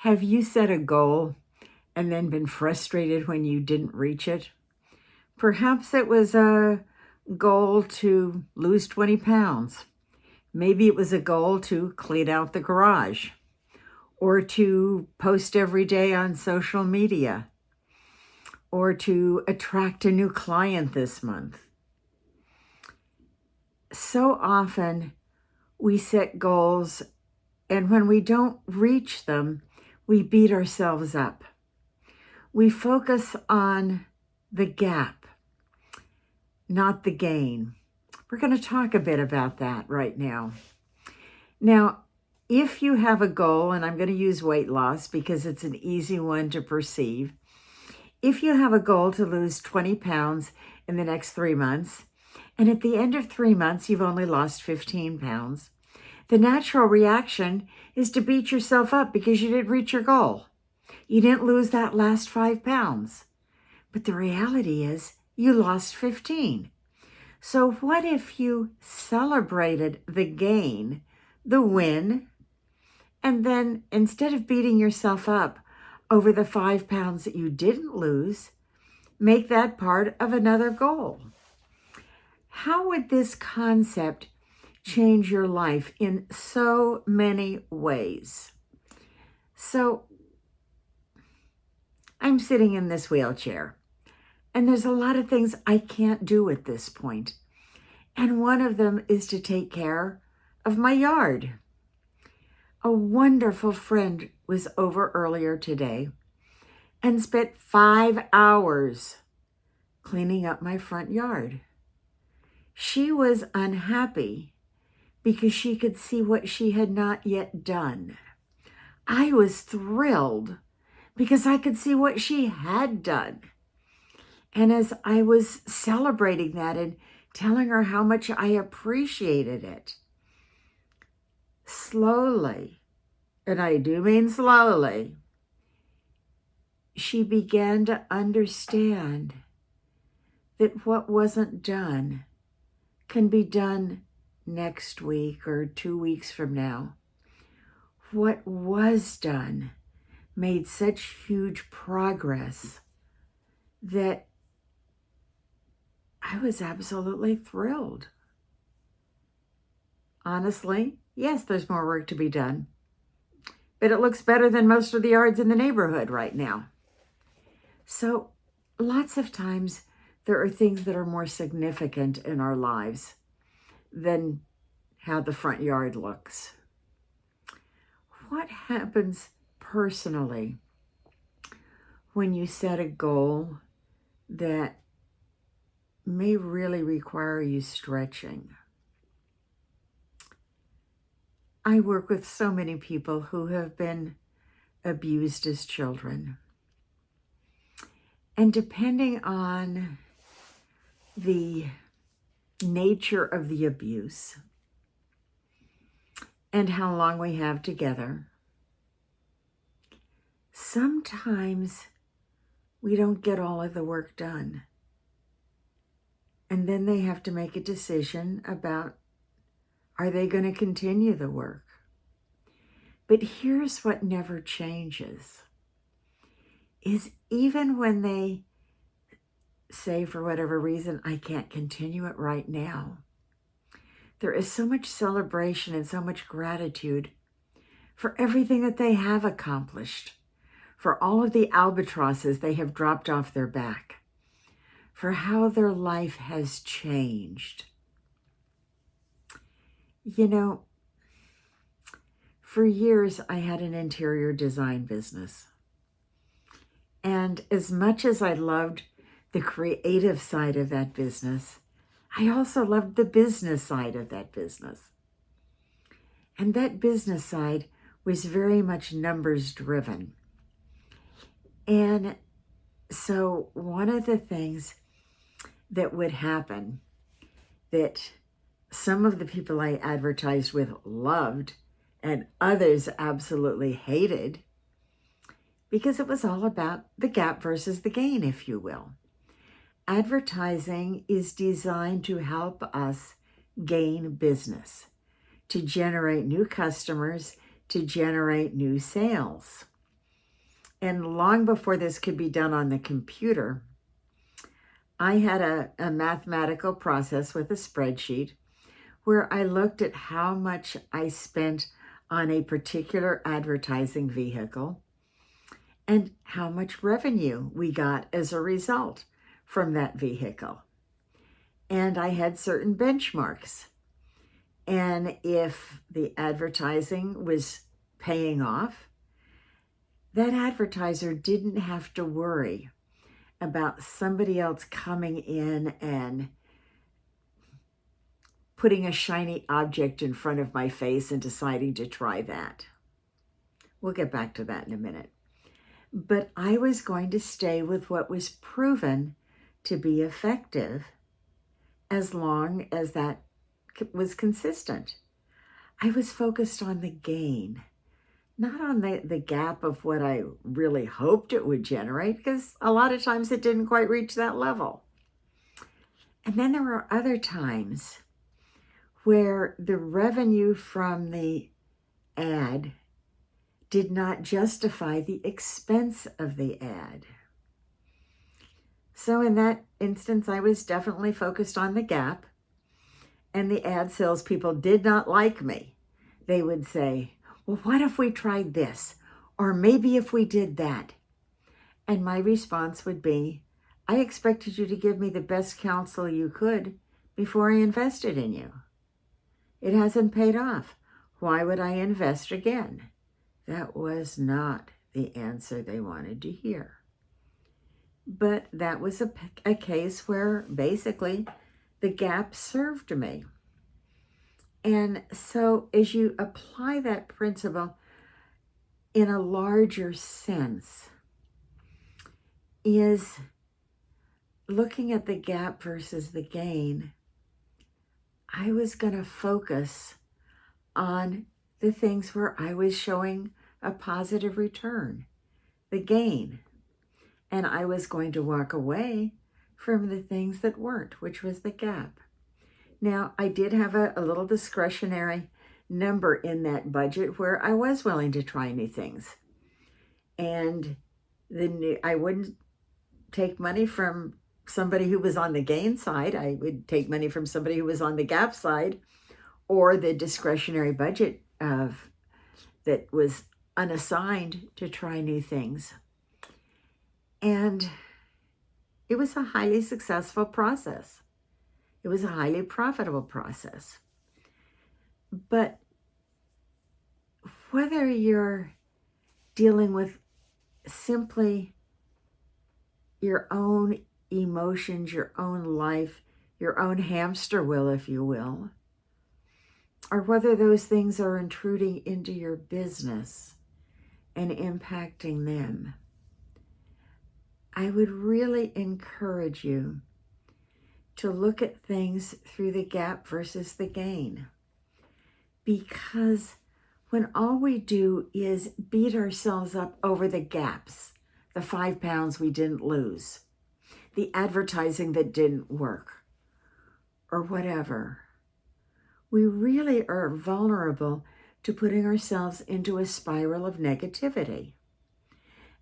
Have you set a goal and then been frustrated when you didn't reach it? Perhaps it was a goal to lose 20 pounds. Maybe it was a goal to clean out the garage or to post every day on social media or to attract a new client this month. So often we set goals, and when we don't reach them, we beat ourselves up. We focus on the gap, not the gain. We're going to talk a bit about that right now. Now, if you have a goal, and I'm going to use weight loss because it's an easy one to perceive. If you have a goal to lose 20 pounds in the next 3 months, and at the end of 3 months, you've only lost 15 pounds, the natural reaction is to beat yourself up because you didn't reach your goal. You didn't lose that last 5 pounds. But the reality is you lost 15. So what if you celebrated the gain, the win, and then instead of beating yourself up over the 5 pounds that you didn't lose, make that part of another goal? How would this concept change your life in so many ways? So I'm sitting in this wheelchair, and there's a lot of things I can't do at this point. And one of them is to take care of my yard. A wonderful friend was over earlier today and spent 5 hours cleaning up my front yard. She was unhappy because she could see what she had not yet done. I was thrilled because I could see what she had done. And as I was celebrating that and telling her how much I appreciated it, slowly, and I do mean slowly, she began to understand that what wasn't done can be done next week or 2 weeks from now. What was done made such huge progress that I was absolutely thrilled. Honestly, yes, there's more work to be done, but it looks better than most of the yards in the neighborhood right now. So lots of times there are things that are more significant in our lives than how the front yard looks. What happens personally when you set a goal that may really require you stretching? I work with so many people who have been abused as children. And depending on the nature of the abuse and how long we have together, sometimes we don't get all of the work done. And then they have to make a decision about, are they going to continue the work? But here's what never changes, is even when they say, for whatever reason, I can't continue it right now, there is so much celebration and so much gratitude for everything that they have accomplished, for all of the albatrosses they have dropped off their back, for how their life has changed. You know, for years I had an interior design business. And as much as I loved the creative side of that business, I also loved the business side of that business. And that business side was very much numbers driven. And so one of the things that would happen that some of the people I advertised with loved and others absolutely hated, because it was all about the gap versus the gain, if you will. Advertising is designed to help us gain business, to generate new customers, to generate new sales. And long before this could be done on the computer, I had a mathematical process with a spreadsheet where I looked at how much I spent on a particular advertising vehicle and how much revenue we got as a result from that vehicle. And I had certain benchmarks. And if the advertising was paying off, that advertiser didn't have to worry about somebody else coming in and putting a shiny object in front of my face and deciding to try that. We'll get back to that in a minute. But I was going to stay with what was proven to be effective as long as that was consistent. I was focused on the gain, not on the gap of what I really hoped it would generate, because a lot of times it didn't quite reach that level. And then there were other times where the revenue from the ad did not justify the expense of the ad. So in that instance, I was definitely focused on the gap, and the ad salespeople did not like me. They would say, well, what if we tried this? Or maybe if we did that? And my response would be, I expected you to give me the best counsel you could before I invested in you. It hasn't paid off. Why would I invest again? That was not the answer they wanted to hear. But that was a case where basically the gap served me. And so as you apply that principle in a larger sense, is looking at the gap versus the gain, I was going to focus on the things where I was showing a positive return, the gain. And I was going to walk away from the things that weren't, which was the gap. Now, I did have a little discretionary number in that budget where I was willing to try new things. And I wouldn't take money from somebody who was on the gain side. I would take money from somebody who was on the gap side, or the discretionary budget that was unassigned to try new things. And it was a highly successful process. It was a highly profitable process. But whether you're dealing with simply your own emotions, your own life, your own hamster wheel, if you will, or whether those things are intruding into your business and impacting them, I would really encourage you to look at things through the gap versus the gain. Because when all we do is beat ourselves up over the gaps, the 5 pounds we didn't lose, the advertising that didn't work, or whatever, we really are vulnerable to putting ourselves into a spiral of negativity.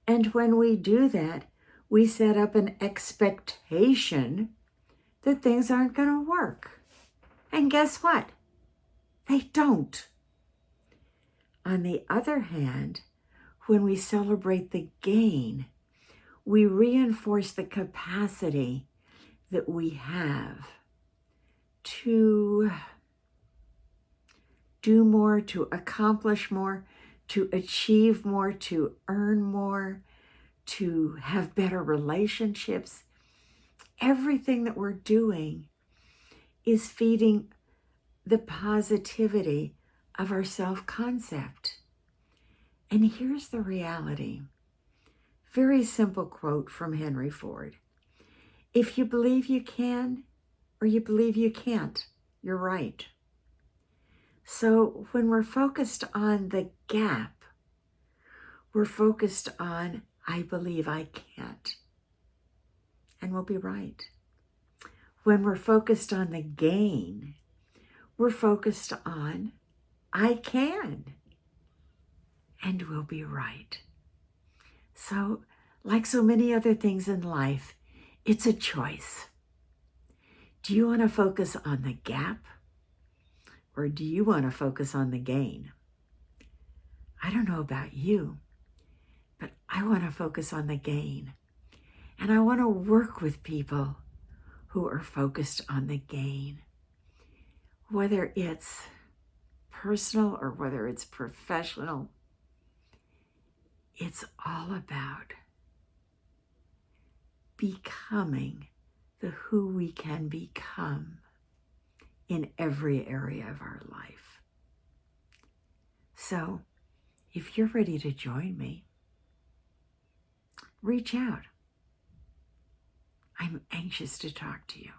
And when we do that, we set up an expectation that things aren't going to work. And guess what? They don't. On the other hand, when we celebrate the gain, we reinforce the capacity that we have to do more, to accomplish more, to achieve more, to earn more, to have better relationships. Everything that we're doing is feeding the positivity of our self-concept. And here's the reality. Very simple quote from Henry Ford. If you believe you can, or you believe you can't, you're right. So when we're focused on the gap, we're focused on, I believe I can't. And we'll be right. When we're focused on the gain, we're focused on, I can. And we'll be right. So, like so many other things in life, it's a choice. Do you want to focus on the gap, or do you want to focus on the gain? I don't know about you, but I want to focus on the gain. And I want to work with people who are focused on the gain, whether it's personal or whether it's professional. It's all about becoming the who we can become in every area of our life. So, if you're ready to join me, reach out. I'm anxious to talk to you.